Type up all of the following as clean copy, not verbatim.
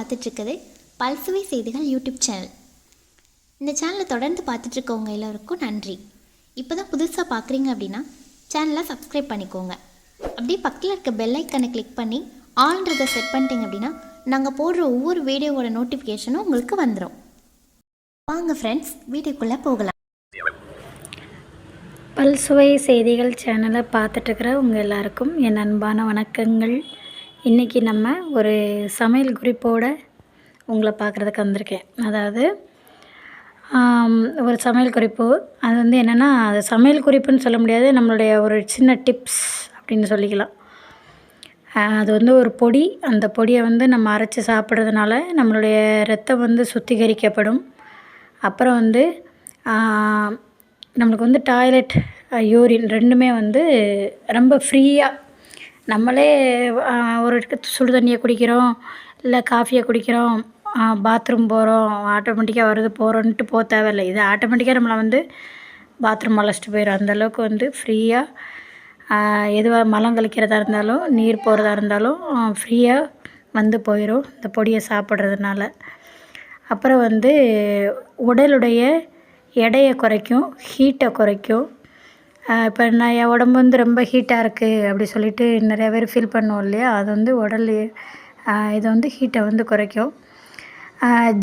பார்த்துட்ருக்குது பல்சுவை செய்திகள் YouTube channel. இந்த சேனலை தொடர்ந்து பார்த்துட்ருக்கவங்க எல்லோருக்கும் நன்றி. இப்போ தான் புதுசாக பார்க்குறீங்க அப்படின்னா சேனலை சப்ஸ்கிரைப் பண்ணிக்கோங்க. அப்படியே பக்கத்தில் இருக்க பெல் ஐக்கனை கிளிக் பண்ணி ஆல்ன்றதை செட் பண்ணிட்டீங்க அப்படின்னா நாங்கள் போடுற ஒவ்வொரு வீடியோவோட நோட்டிஃபிகேஷனும் உங்களுக்கு வந்துடும். வாங்க ஃப்ரெண்ட்ஸ், வீடியோக்குள்ளே போகலாம். பல்சுவை செய்திகள் சேனலை பார்த்துட்ருக்கிற உங்கள் எல்லாருக்கும் என் அன்பான வணக்கங்கள். இன்றைக்கி நம்ம ஒரு சமையல் குறிப்போடு உங்களை பார்க்குறதுக்கு வந்திருக்கேன். அதாவது ஒரு சமையல் குறிப்பு. அது வந்து என்னென்னா, அது சமையல் குறிப்புன்னு சொல்ல முடியாது, நம்மளுடைய ஒரு சின்ன டிப்ஸ் அப்படின்னு சொல்லிக்கலாம். அது வந்து ஒரு பொடி. அந்த பொடியை வந்து நம்ம அரைச்சி சாப்பிட்றதுனால நம்மளுடைய ரத்தம் வந்து சுத்திகரிக்கப்படும். அப்புறம் வந்து நம்மளுக்கு வந்து டாய்லெட், யூரின் ரெண்டுமே வந்து ரொம்ப ஃப்ரீயாக, நம்மளே ஒரு சுடு தண்ணியை குடிக்கிறோம், இல்லை காஃபியை குடிக்கிறோம், பாத்ரூம் போகிறோம், ஆட்டோமேட்டிக்காக வருது போகிறோன்ட்டு போக தேவையில்லை. இது ஆட்டோமேட்டிக்காக நம்மளை வந்து பாத்ரூம் அழைச்சிட்டு போயிடும். அந்தளவுக்கு வந்து ஃப்ரீயாக எதுவாக மலம் கழிக்கிறதா இருந்தாலும் நீர் போகிறதா இருந்தாலும் ஃப்ரீயாக வந்து போயிடும் இந்த பொடியை சாப்பிட்றதுனால. அப்புறம் வந்து உடலுடைய எடையை குறைக்கும், ஹீட்டை குறைக்கும். இப்போ நான் என் உடம்பு வந்து ரொம்ப ஹீட்டாக இருக்குது அப்படி சொல்லிட்டு நிறையா பேர் ஃபீல் பண்ணுவோம் இல்லையா, அது வந்து உடல் இதை வந்து ஹீட்டை வந்து குறைக்கும்.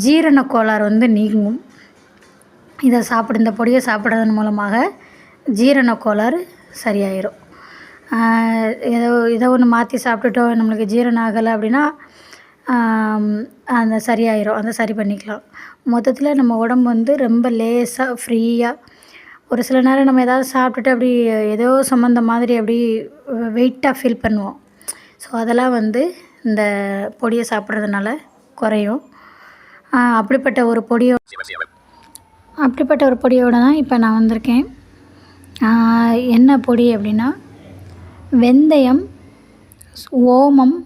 ஜீரண கோளாறு வந்து நீங்கும். இதை இந்த பொடியை சாப்பிட்றதன் மூலமாக ஜீரண கோளாறு சரியாயிடும். ஏதோ ஒன்று மாற்றி சாப்பிட்டுட்டோம், நம்மளுக்கு ஜீரணம் ஆகலை அப்படின்னா அந்த சரியாயிடும், அதை சரி பண்ணிக்கலாம். மொத்தத்தில் நம்ம உடம்பு வந்து ரொம்ப லேசாக ஃப்ரீயாக, ஒரு சில நேரம் நம்ம ஏதாவது சாப்பிட்டுட்டு அப்படி ஏதோ சம்மந்த மாதிரி அப்படி வெயிட்டாக ஃபீல் பண்ணுவோம். ஸோ அதெல்லாம் வந்து இந்த பொடியை சாப்பிட்றதுனால குறையும். அப்படிப்பட்ட ஒரு பொடியோடு தான் இப்போ நான் வந்திருக்கேன். என்ன பொடி அப்படின்னா, வெந்தயம், ஓமம்,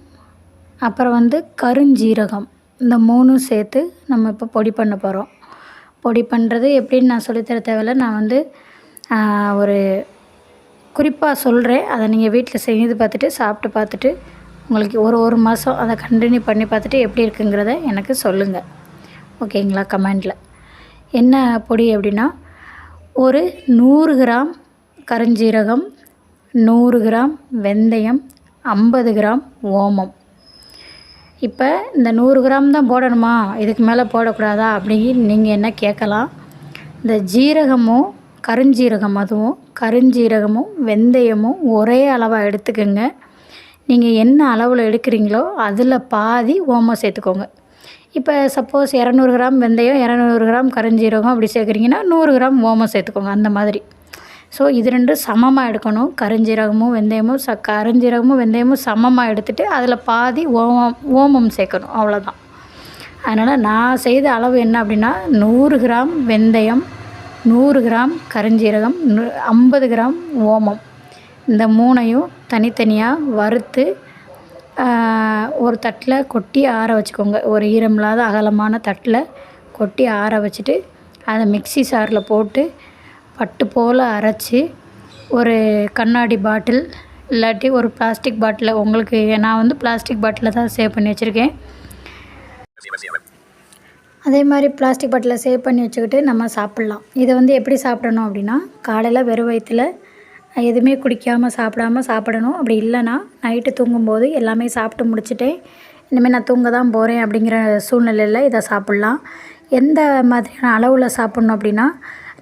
அப்புறம் வந்து கருஞ்சீரகம், இந்த மூணும் சேர்த்து நம்ம இப்போ பொடி பண்ண போகிறோம். பொடி பண்ணுறது எப்படின்னு நான் சொல்லித்தர தேவையில்லை. நான் வந்து ஒரு குறிப்பாக சொல்கிறேன். அதை நீங்கள் வீட்டில் செய்து பார்த்துட்டு சாப்பிட்டு பார்த்துட்டு உங்களுக்கு ஒரு மாதம் அதை கண்டினியூ பண்ணி பார்த்துட்டு எப்படி இருக்குங்கிறத எனக்கு சொல்லுங்கள், ஓகேங்களா? கமெண்டில். என்ன பொடி அப்படின்னா, ஒரு 100 கிராம் கருஞ்சீரகம், 100 கிராம் வெந்தயம், 50 கிராம் ஓமம். இப்போ இந்த 100 கிராம் தான் போடணுமா, இதுக்கு மேலே போடக்கூடாதா அப்படின்னு நீங்கள் என்ன கேட்கலாம். இந்த ஜீரகமும் கருஞ்சீரகமும் வெந்தயமும் ஒரே அளவாக எடுத்துக்கோங்க. நீங்கள் என்ன அளவில் எடுக்கிறீங்களோ அதில் பாதி ஓமம் சேர்த்துக்கோங்க. இப்போ சப்போஸ் 200 கிராம் வெந்தயம், 200 கிராம் கருஞ்சீரகம் அப்படி சேர்க்குறீங்கன்னா 100 கிராம் ஓமம் சேர்த்துக்கோங்க, அந்த மாதிரி. ஸோ இது ரெண்டும் சமமாக எடுக்கணும். கருஞ்சீரகமும் வெந்தயமும் சமமாக எடுத்துகிட்டு அதில் பாதி ஓமம் சேர்க்கணும், அவ்வளோதான். அதனால் நான் செய்த அளவு என்ன அப்படின்னா, 100 கிராம் வெந்தயம், 100 கிராம் கருஞ்சீரகம், 50 கிராம் ஓமம், இந்த மூணையும் தனித்தனியாக வறுத்து ஒரு தட்டில் கொட்டி ஆற வச்சுக்கோங்க. ஒரு ஈரமில்லாத அகலமான தட்டில் கொட்டி ஆற வச்சுட்டு அதை மிக்ஸி சாரில் போட்டு பட்டு போல் அரைச்சி ஒரு கண்ணாடி பாட்டில் இல்லாட்டி ஒரு பிளாஸ்டிக் பாட்டில், உங்களுக்கு நான் வந்து பிளாஸ்டிக் பாட்டிலில் தான் சேவ் பண்ணி வச்சுருக்கேன். அதே மாதிரி பிளாஸ்டிக் பாட்டிலில் சேவ் பண்ணி வச்சுக்கிட்டு நம்ம சாப்பிட்லாம். இதை வந்து எப்படி சாப்பிடணும் அப்படின்னா, காலையில் வெறும் வயிற்றில் எதுவுமே குடிக்காமல் சாப்பிடணும். அப்படி இல்லைன்னா நைட்டு தூங்கும்போது எல்லாமே சாப்பிட்டு முடிச்சுட்டேன், இனிமேல் நான் தூங்க தான் போகிறேன் அப்படிங்கிற சூழ்நிலையில் இதை சாப்பிட்லாம். எந்த மாதிரியான அளவில் சாப்பிட்ணும் அப்படின்னா,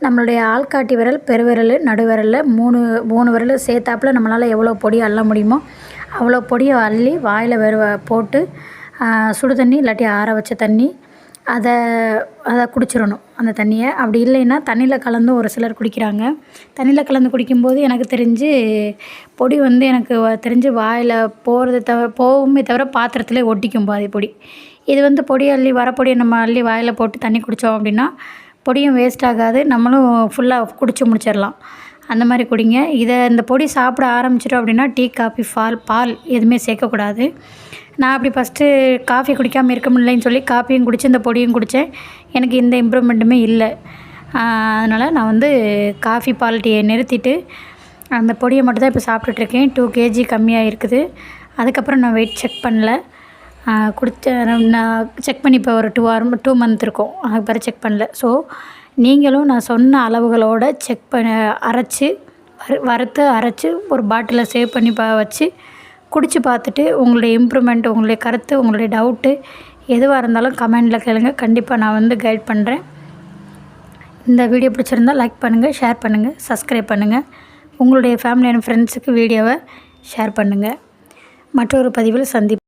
நம்மளுடைய ஆள்காட்டி விரல், பெருவிரல், நடுவிரலில் மூணு விரல் சேர்த்தாப்பில் நம்மளால் எவ்வளோ பொடி அள்ள முடியுமோ அவ்வளோ பொடியை அள்ளி வாயில் போட்டு சுடு தண்ணி இல்லாட்டி ஆற வச்ச தண்ணி அதை குடிச்சிடணும் அந்த தண்ணியை. அப்படி இல்லைன்னா தண்ணியில் கலந்து ஒரு சிலர் குடிக்கிறாங்க. தண்ணியில் கலந்து குடிக்கும்போது எனக்கு தெரிஞ்சு பொடி வந்து எனக்கு தெரிஞ்சு வாயில் போகுமே தவிர பாத்திரத்திலே ஒட்டிக்கும் பாதி பொடி. இது வந்து வரப்பொடியை நம்ம அள்ளி வாயில் போட்டு தண்ணி குடித்தோம் அப்படின்னா பொடியும் வேஸ்ட் ஆகாது, நம்மளும் ஃபுல்லாக குடித்து முடிச்சிடலாம். அந்த மாதிரி குடிங்க. இந்த பொடி சாப்பிட ஆரம்பிச்சிட்டோம் அப்படின்னா டீ, காஃபி, பால் எதுவுமே சேர்க்கக்கூடாது. நான் அப்படி ஃபஸ்ட்டு காஃபி குடிக்காமல் இருக்க முடியலைன்னு சொல்லி காஃபியும் குடித்து இந்த பொடியும் குடித்தேன். எனக்கு எந்த இம்ப்ரூவ்மெண்ட்டுமே இல்லை. அதனால் நான் வந்து காஃபி, பால், டீயை நிறுத்திட்டு அந்த பொடியை மட்டும் தான் இப்போ சாப்பிட்டுட்ருக்கேன். 2 kg கம்மியாக இருக்குது. அதுக்கப்புறம் நான் வெயிட் செக் பண்ணல. குடித்த நான் செக் பண்ணி இப்போ ஒரு 2 மந்த் இருக்கும், அதுக்கு பிறகு செக் பண்ணல. ஸோ நீங்களும் நான் சொன்ன அளவுகளோட செக் பண்ணி அரைச்சி வறுத்து அரைச்சி ஒரு பாட்டிலில் சேவ் பண்ணி வச்சு குடித்து பார்த்துட்டு உங்களுடைய இம்ப்ரூவ்மெண்ட், உங்களுடைய கருத்து, உங்களுடைய டவுட்டு எதுவாக இருந்தாலும் கமெண்டில் கேளுங்க. கண்டிப்பாக நான் வந்து கைட் பண்ணுறேன். இந்த வீடியோ பிடிச்சிருந்தால் லைக் பண்ணுங்கள், ஷேர் பண்ணுங்கள், சப்ஸ்கிரைப் பண்ணுங்கள். உங்களுடைய ஃபேமிலி அண்ட் ஃப்ரெண்ட்ஸுக்கு வீடியோவை ஷேர் பண்ணுங்கள். மற்றொரு பதிவில் சந்திப்போம்.